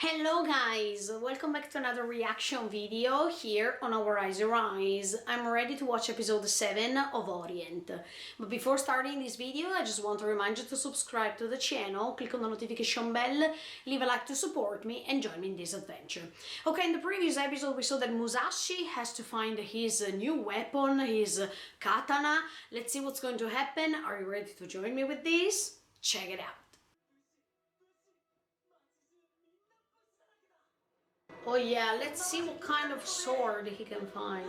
Hello guys, welcome back to another reaction video here on Our Eyes Your Eyes. I'm ready to watch episode 7 of Orient. But before starting this video, I just want to remind you to subscribe to the channel, click on the notification bell, leave a like to support me and join me in this adventure. Okay, in the previous episode we saw that Musashi has to find his new weapon, his katana. Let's see what's going to happen. Are you ready to join me with this? Check it out. Oh yeah, let's see what kind of sword he can find.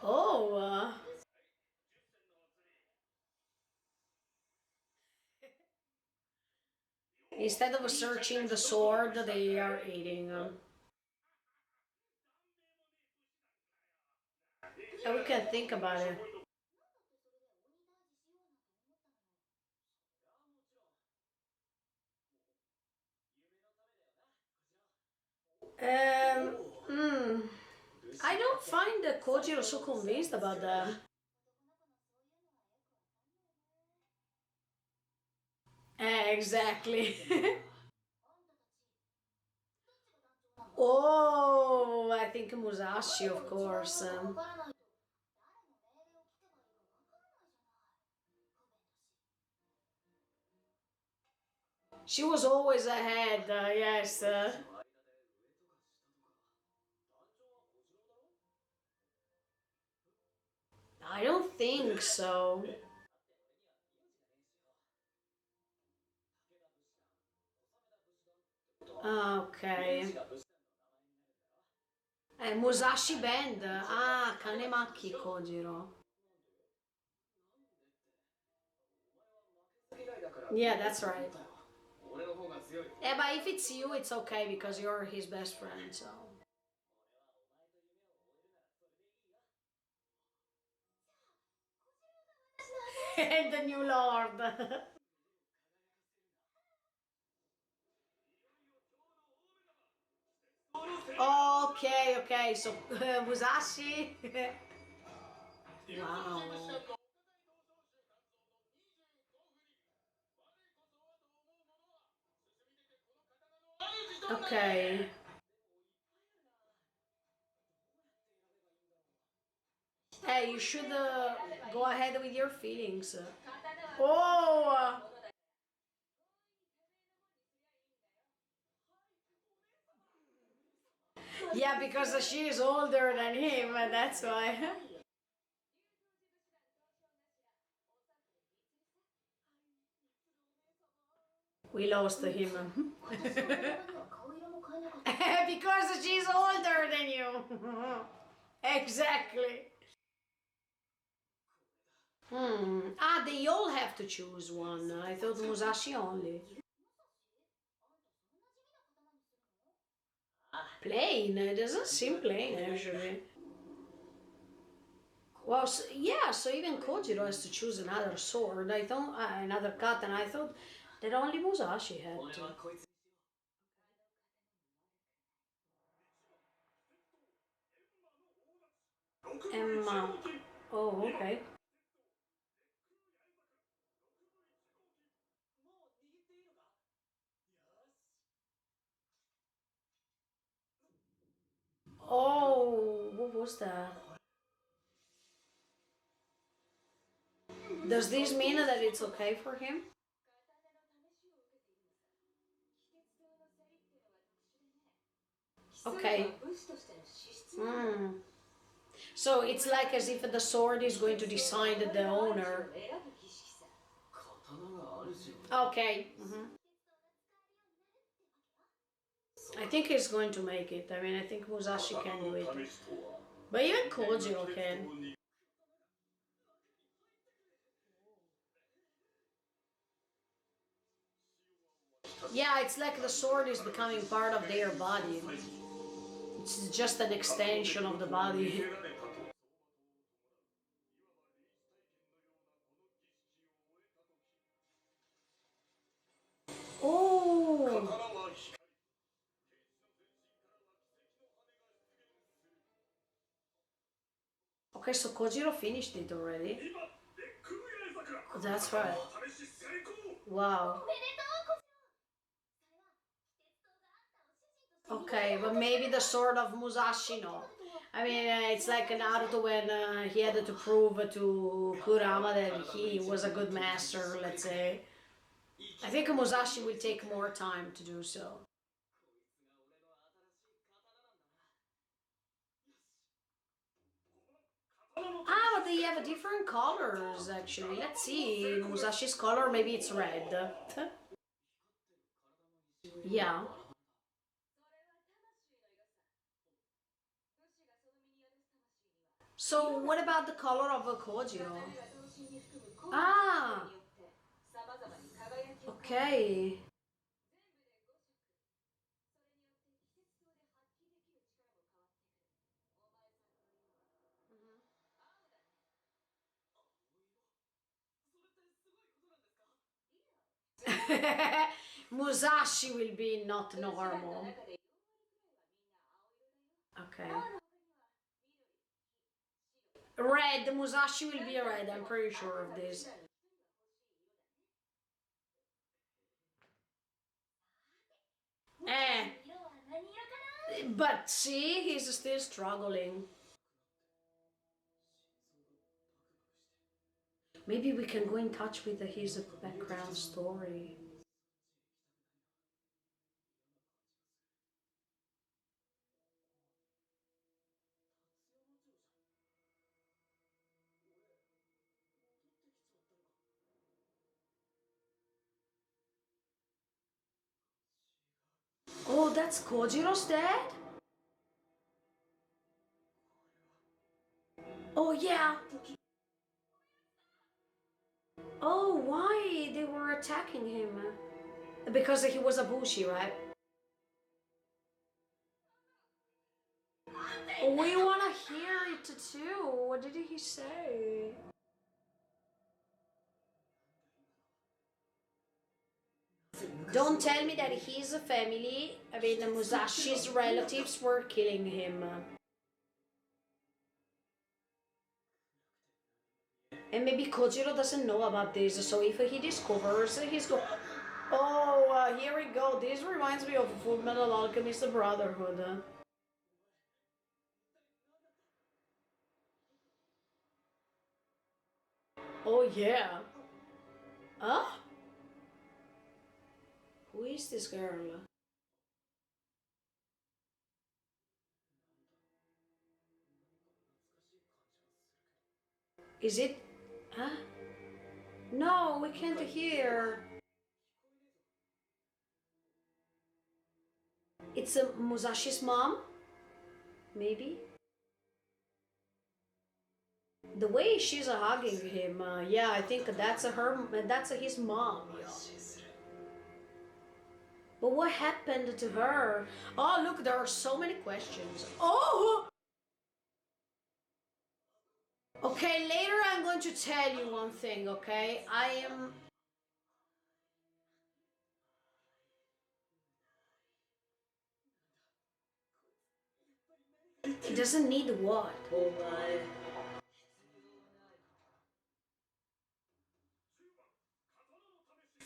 Oh! Instead of searching the sword, they are eating. And we can think about it. Hmm. I don't find Kojiro so convinced about that. Exactly. Oh, I think Musashi, of course. She was always ahead, yes. I don't think so. Okay. Musashi Band. Ah, Kanemaki Kojiro. Yeah, that's right. Yeah, but if it's you, it's okay because you're his best friend, so. And the new lord. Okay, so Musashi. Wow. Okay. Hey, you should go ahead with your feelings. Oh! Yeah, because she is older than him, that's why. We lost him. Because she's older than you. Exactly. Ah, they all have to choose one. I thought Musashi only. Plain? It doesn't seem plain, usually. Well, so, yeah, so even Kojiro has to choose another sword. I thought, another katana. I thought that only Musashi had to. Emma. Oh, okay. Oh, what was that? Does this mean that it's okay for him? Okay. Hmm. So it's like as if the sword is going to decide the owner. Okay. I think he's going to make it. I mean, I think Musashi can do it. But even Kojiro can. Yeah, it's like the sword is becoming part of their body. It's just an extension of the body. Oh! Okay, so Kojiro finished it already. That's right. Wow. Okay, but maybe the sword of Musashi, no. I mean, it's like Naruto when he had to prove to Kurama that he was a good master, let's say. I think Musashi will take more time to do so. Ah, but they have different colors, actually. Let's see. Musashi's color, maybe it's red. Yeah. So, what about the color of a Kojiro? Ah, okay. Musashi will be not normal. Okay. Red, Musashi will be red, I'm pretty sure of this. Eh. But see, he's still struggling. Maybe we can go in touch with his background story. Oh, that's Kojiro's dad? Oh, yeah. Oh, why they were attacking him? Because he was a bushi, right? We want to hear it too. What did he say? Don't tell me that his family, I mean Musashi's relatives, were killing him. And maybe Kojiro doesn't know about this, so if he discovers, he's go. Oh, here we go. This reminds me of Full Metal Alchemist Brotherhood. Oh yeah. Huh? Who is this girl? Is it? Huh? No, we can't hear. It's Musashi's mom? Maybe? The way she's hugging him, yeah, I think that's his mom. Yeah. But what happened to her? Oh, look, there are so many questions. Oh! Okay, later I'm going to tell you one thing, okay? He doesn't need what?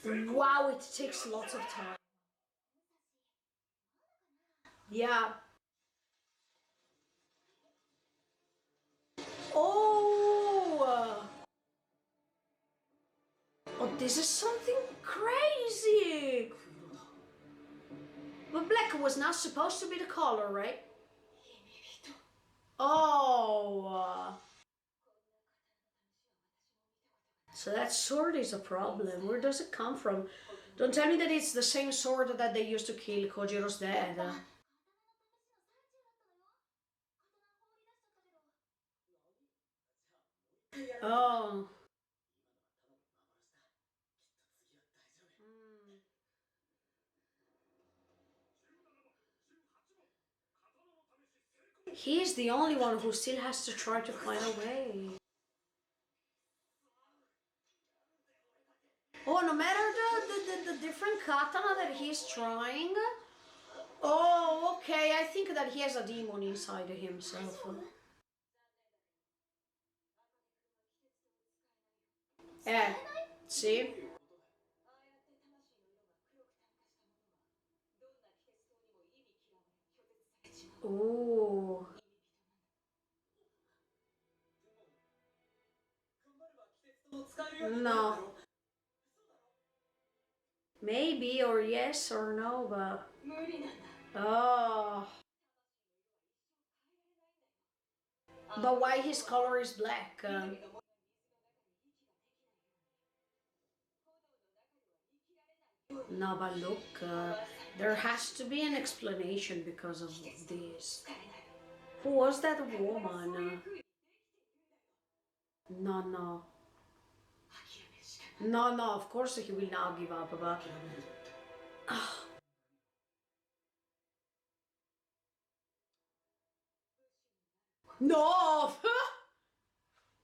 Wow, it takes lots of time. Yeah. Oh! Oh, this is something crazy! But black was not supposed to be the color, right? Oh! So that sword is a problem. Where does it come from? Don't tell me that it's the same sword that they used to kill Kojiro's dad. Oh. Mm. He's the only one who still has to try to find a way. Oh, no matter the different katana that he's trying. Oh, okay. I think that he has a demon inside of himself. Eh, see? Ooh. No. Maybe, or yes or no, but... Oh. But why his color is black? No, but look, there has to be an explanation because of this. Who was that woman? No, no. No, no, of course he will not give up, but... No!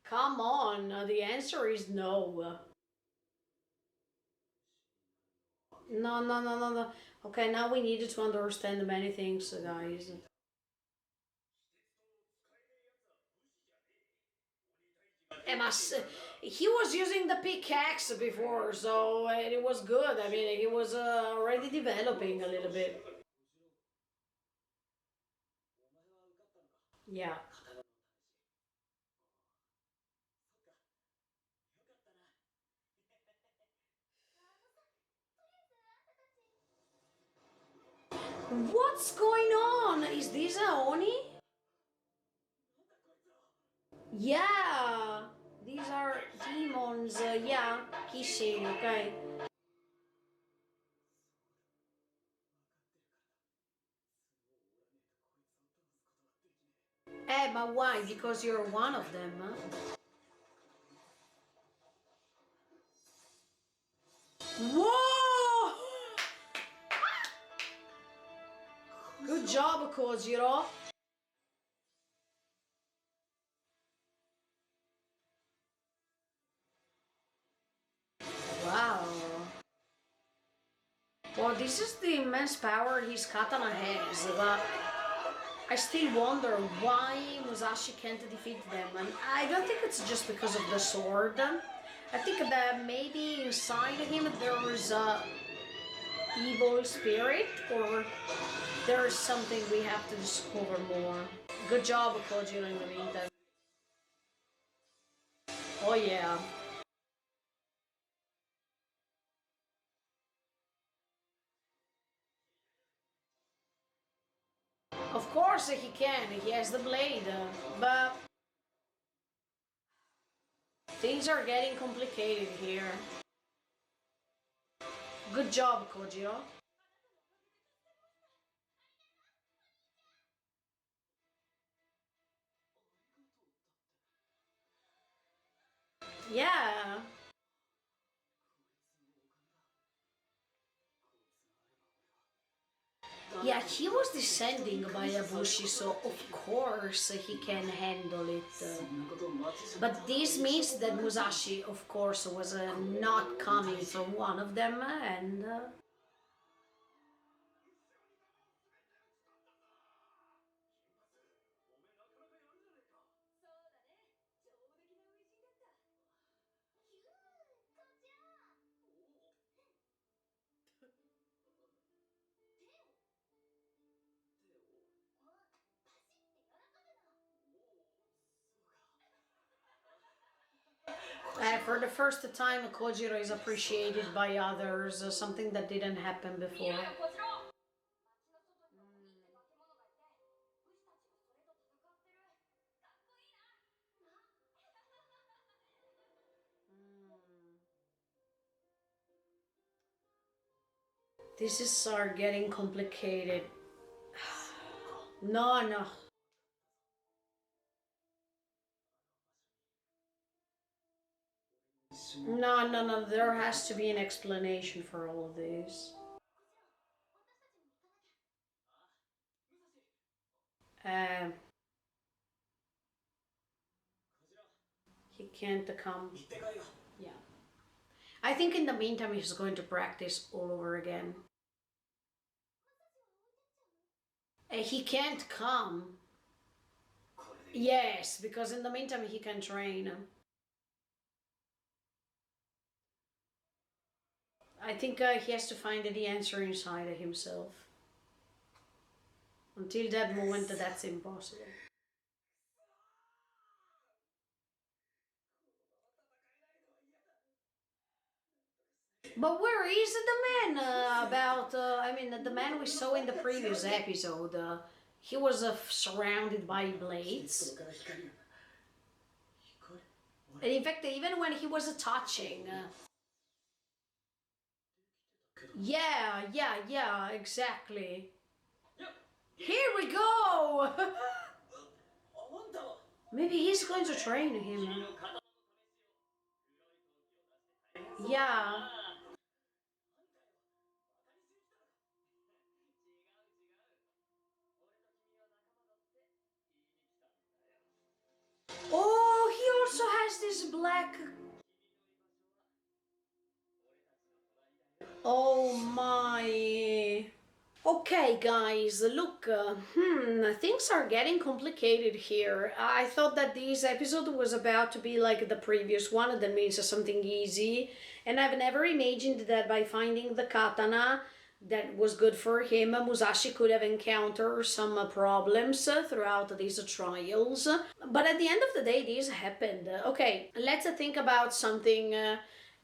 Come on, the answer is no. No, no, no, no, no. Okay, now we needed to understand many things, guys. He was using the pickaxe before, so it was good. I mean, he was already developing a little bit. Yeah. What's going on? Is this a Oni? Yeah. These are demons. Yeah. Kishi, okay. But why? Because you're one of them, huh? Whoa! Good job, Kojiro. Wow. Well, this is the immense power his katana has, but I still wonder why Musashi can't defeat them. And I don't think it's just because of the sword. I think that maybe inside him there is a evil spirit, or there is something we have to discover more. Good job, Kojiro, in the meantime. Oh yeah. Of course he can, he has the blade, but things are getting complicated here. Good job, Kojiro. Yeah. Yeah, he was descending by Abushi, so of course he can handle it. But this means that Musashi, of course, was not coming from one of them, and... for the first time, Kojiro is appreciated by others, something that didn't happen before. This is are getting complicated. No, no. No, no, no. There has to be an explanation for all of this. Um, he can't come. Yeah. I think in the meantime he's going to practice all over again. He can't come. Yes, because in the meantime he can train. I think he has to find the answer inside himself. Until that moment, that's impossible. But where is the man about, I mean, the man we saw in the previous episode? He was surrounded by blades. And in fact, even when he was touching. Yeah, exactly. Here we go! Maybe he's going to train him. Yeah. Oh, he also has this black. Oh my. Okay, guys, look, things are getting complicated here. I thought that this episode was about to be like the previous one, that means something easy, and I've never imagined that by finding the katana that was good for him, Musashi could have encountered some problems throughout these trials. But at the end of the day, this happened. Okay, let's think about something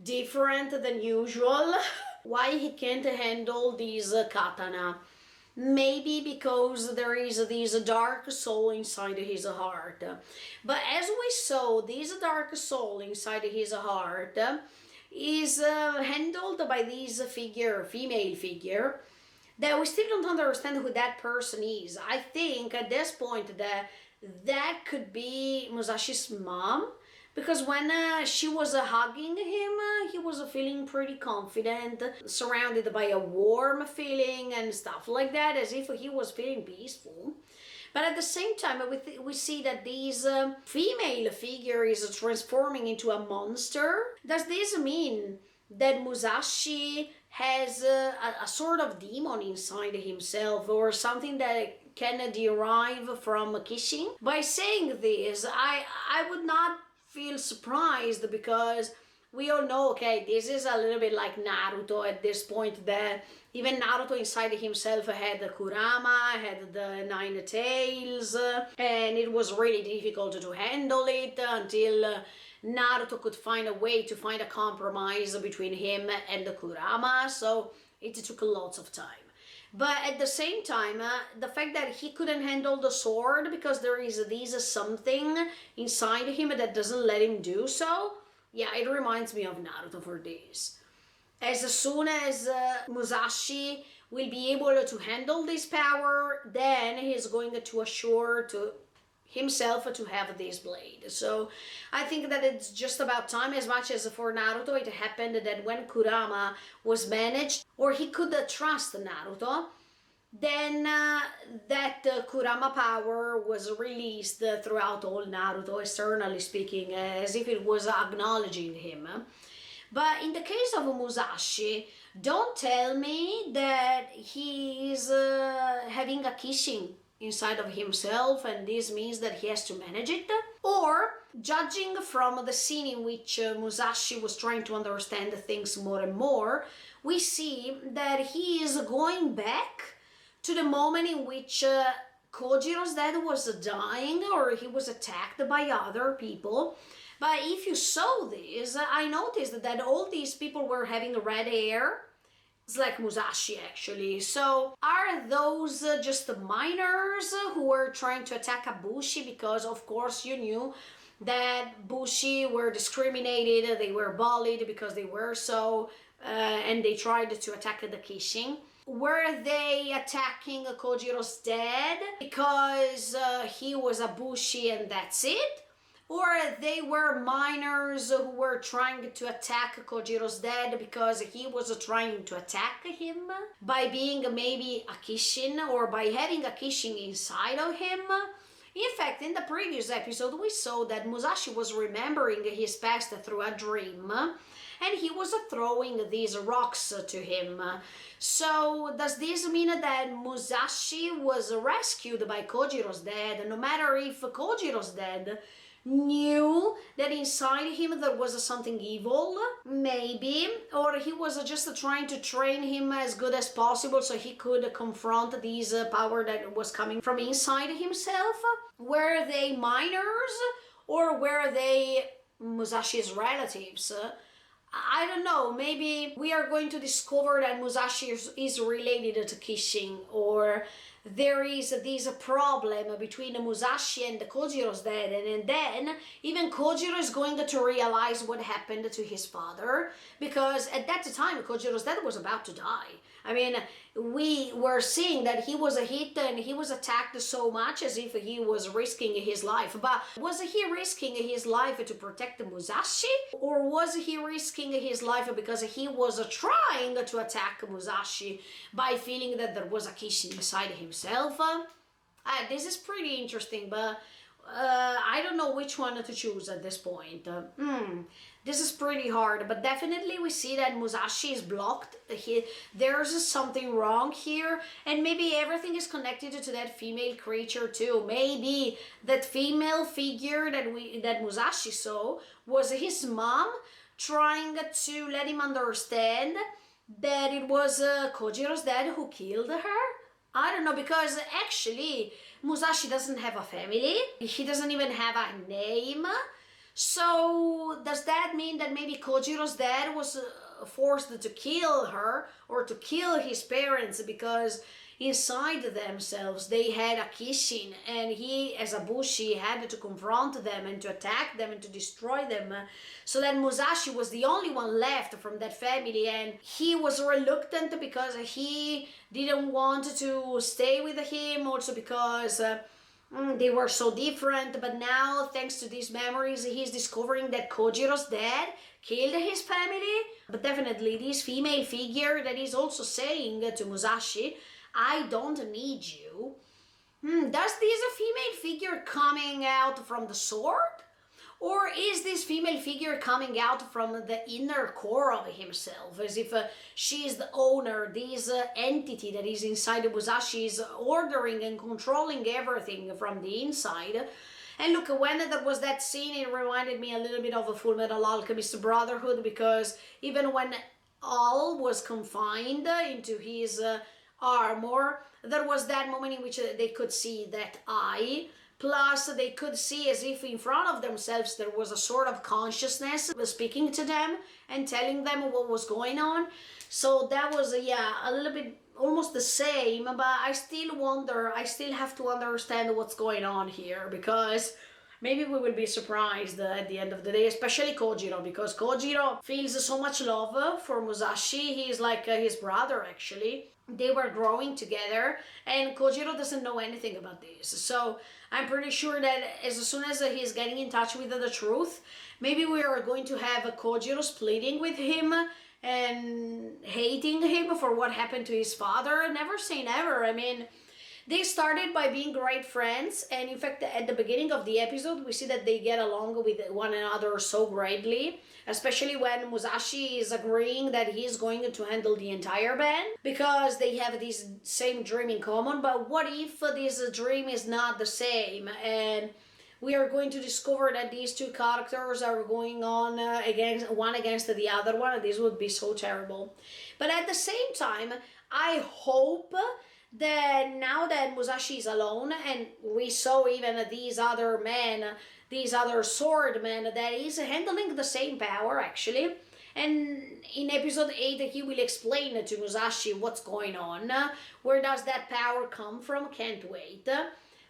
different than usual. Why he can't handle these katana? Maybe because there is this dark soul inside his heart. But as we saw, this dark soul inside his heart is handled by this figure, female figure, that we still don't understand who that person is. I think at this point that could be Musashi's mom, because when she was hugging him, he was feeling pretty confident, surrounded by a warm feeling and stuff like that, as if he was feeling peaceful. But at the same time, we see that this female figure is transforming into a monster. Does this mean that Musashi has a sort of demon inside himself, or something that can derive from kissing? By saying this, I would not feel surprised, because we all know, okay, this is a little bit like Naruto at this point, that even Naruto inside himself had the Kurama, had the 9 tails, and it was really difficult to handle it until Naruto could find a way to find a compromise between him and the Kurama, so it took lots of time. But at the same time, the fact that he couldn't handle the sword because there is this something inside him that doesn't let him do so, yeah, it reminds me of Naruto for this. As soon as Musashi will be able to handle this power, then he's going to assure to himself to have this blade. So I think that it's just about time. As much as for Naruto, it happened that when Kurama was managed, or he could trust Naruto, then that Kurama power was released throughout all Naruto, externally speaking, as if it was acknowledging him. But in the case of Musashi, don't tell me that he is having a kissing inside of himself, and this means that he has to manage it. Or, judging from the scene in which Musashi was trying to understand things more and more, we see that he is going back to the moment in which Kojiro's dad was dying, or he was attacked by other people. But if you saw this, I noticed that all these people were having red hair. It's like Musashi, actually. So are those just the miners who were trying to attack Bushi? Because of course you knew that Bushi were discriminated, they were bullied because they were so, and they tried to attack the Kishin. Were they attacking Kojiro's dad because he was a Bushi and that's it? Or they were miners who were trying to attack Kojiro's dad because he was trying to attack him by being maybe a Kishin, or by having a Kishin inside of him. In fact, in the previous episode we saw that Musashi was remembering his past through a dream, and he was throwing these rocks to him. So does this mean that Musashi was rescued by Kojiro's dad, no matter if Kojiro's dad knew that inside him there was something evil, maybe, or he was just trying to train him as good as possible so he could confront this power that was coming from inside himself. Were they minors, or were they Musashi's relatives? I don't know, maybe we are going to discover that Musashi is related to Kishin, or there is this problem between Musashi and Kojiro's dad, and then even Kojiro is going to realize what happened to his father, because at that time Kojiro's dad was about to die. I mean, we were seeing that he was hit and he was attacked so much as if he was risking his life. But was he risking his life to protect Musashi? Or was he risking his life because he was trying to attack Musashi by feeling that there was a Kishin inside himself? This is pretty interesting, but I don't know which one to choose at this point. This is pretty hard, but definitely we see that Musashi is blocked. There's something wrong here, and maybe everything is connected to that female creature too. Maybe that female figure that Musashi saw was his mom trying to let him understand that it was Kojiro's dad who killed her. I don't know, because actually Musashi doesn't have a family. He doesn't even have a name. So does that mean that maybe Kojiro's dad was forced to kill her or to kill his parents because inside themselves they had a Kishin, and he as a Bushi had to confront them and to attack them and to destroy them, so that Musashi was the only one left from that family, and he was reluctant because he didn't want to stay with him, also because they were so different. But now, thanks to these memories, he's discovering that Kojiro's dad killed his family. But definitely this female figure that is also saying to Musashi, I don't need you. Does this female figure coming out from the sword? Or is this female figure coming out from the inner core of himself, as if she is the owner, this entity that is inside Musashi is ordering and controlling everything from the inside? And look, when there was that scene, it reminded me a little bit of a Full Metal Alchemist Brotherhood, because even when All was confined into his armor, there was that moment in which they could see that eye. Plus, they could see as if in front of themselves there was a sort of consciousness speaking to them and telling them what was going on. So that was, a little bit almost the same, but I still wonder, I still have to understand what's going on here, because maybe we will be surprised at the end of the day, especially Kojiro, because Kojiro feels so much love for Musashi. He's like his brother, actually. They were growing together, and Kojiro doesn't know anything about this. So I'm pretty sure that as soon as he's getting in touch with the truth, maybe we are going to have Kojiro splitting with him and hating him for what happened to his father. Never say never. I mean, they started by being great friends, and in fact at the beginning of the episode we see that they get along with one another so greatly, especially when Musashi is agreeing that he's going to handle the entire band because they have this same dream in common. But what if this dream is not the same, and we are going to discover that these two characters are going on against the other one? This would be so terrible. But at the same time, I hope that now that Musashi is alone, and we saw even these other men, these other swordmen, that is handling the same power actually, and in episode 8 he will explain to Musashi what's going on, where does that power come from. Can't wait.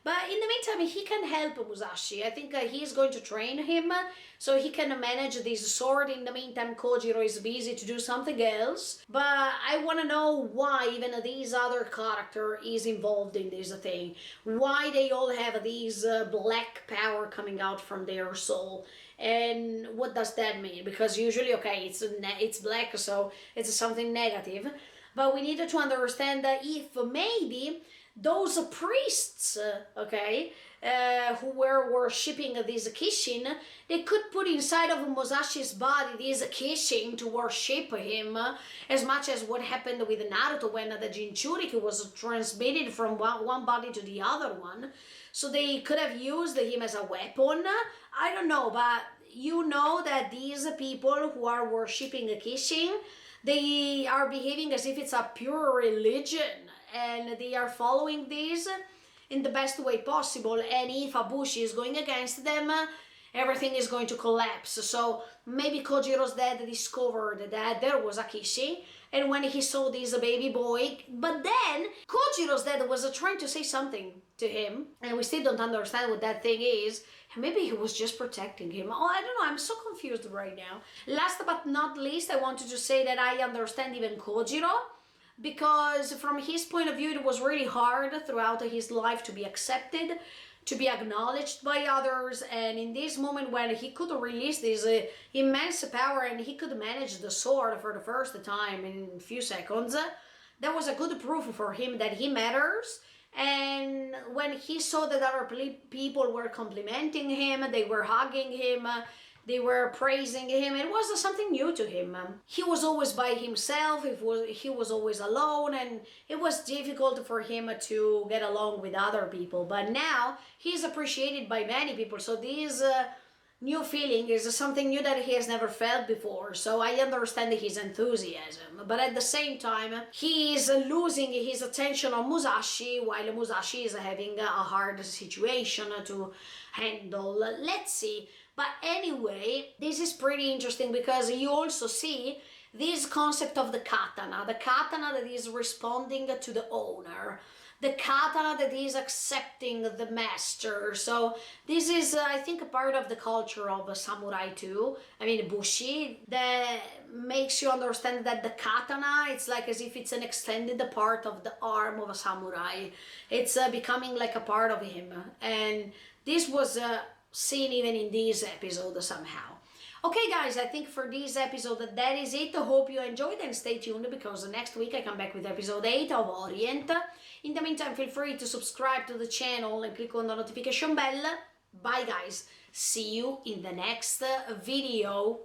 But in the meantime, he can help Musashi. I think he's going to train him so he can manage this sword. In the meantime, Kojiro is busy to do something else. But I want to know why even this other character is involved in this thing. Why they all have this black power coming out from their soul. And what does that mean? Because usually, okay, it's black, so it's something negative. But we needed to understand that if maybe those priests, okay, who were worshipping this Kishin, they could put inside of Musashi's body this Kishin to worship him, as much as what happened with Naruto when the Jinchuriki was transmitted from one body to the other one. So they could have used him as a weapon. I don't know, but you know that these people who are worshipping Kishin, they are behaving as if it's a pure religion, and they are following this in the best way possible. And if Abushi is going against them, everything is going to collapse. So maybe Kojiro's dad discovered that there was a Kishi, and when he saw this baby boy, but then Kojiro's dad was trying to say something to him, and we still don't understand what that thing is. Maybe he was just protecting him. Oh, I don't know, I'm so confused right now. Last but not least, I wanted to say that I understand even Kojiro, because from his point of view, it was really hard throughout his life to be accepted, to be acknowledged by others, and in this moment when he could release this immense power and he could manage the sword for the first time in a few seconds, that was a good proof for him that he matters. And when he saw that other people were complimenting him, they were hugging him, they were praising him, it was something new to him. He was always by himself, he was always alone, and it was difficult for him to get along with other people. But now he's appreciated by many people, so this new feeling is something new that he has never felt before. So I understand his enthusiasm, but at the same time he is losing his attention on Musashi, while Musashi is having a hard situation to handle. Let's see. But anyway, this is pretty interesting because you also see this concept of the katana that is responding to the owner, the katana that is accepting the master. So this is, I think, a part of the culture of a samurai too. I mean, bushi, that makes you understand that the katana, it's like as if it's an extended part of the arm of a samurai. It's becoming like a part of him. And this was seen even in this episode somehow. Okay guys, I think for this episode that is it. I hope you enjoyed, and stay tuned because next week I come back with episode 8 of Orient. In the meantime, feel free to subscribe to the channel and click on the notification bell. Bye guys, see you in the next video.